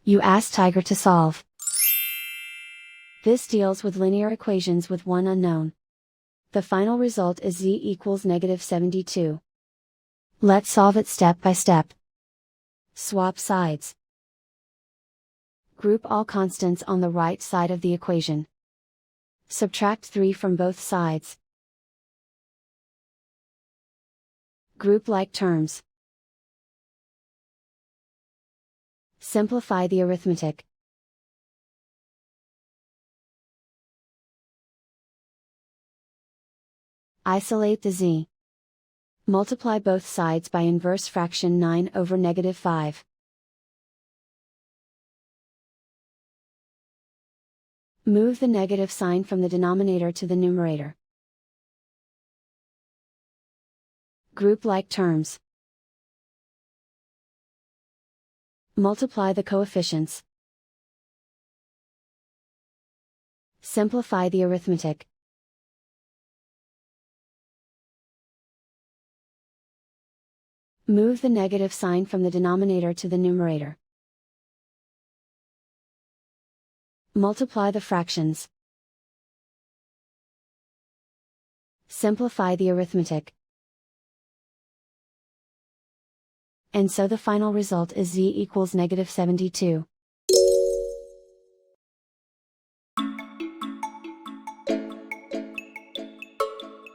You ask Tiger to solve. This deals with linear equations with one unknown. The final result is z equals -72. Let's solve it step by step. Swap sides. Group all constants on the right side of the equation. Subtract 3 from both sides. Group like terms. Simplify the arithmetic. Isolate the z. Multiply both sides by inverse fraction 9 over -5. Move the negative sign from the denominator to the numerator. Group like terms. Multiply the coefficients. Simplify the arithmetic. Move the negative sign from the denominator to the numerator. Multiply the fractions. Simplify the arithmetic. And so the final result is z equals -72.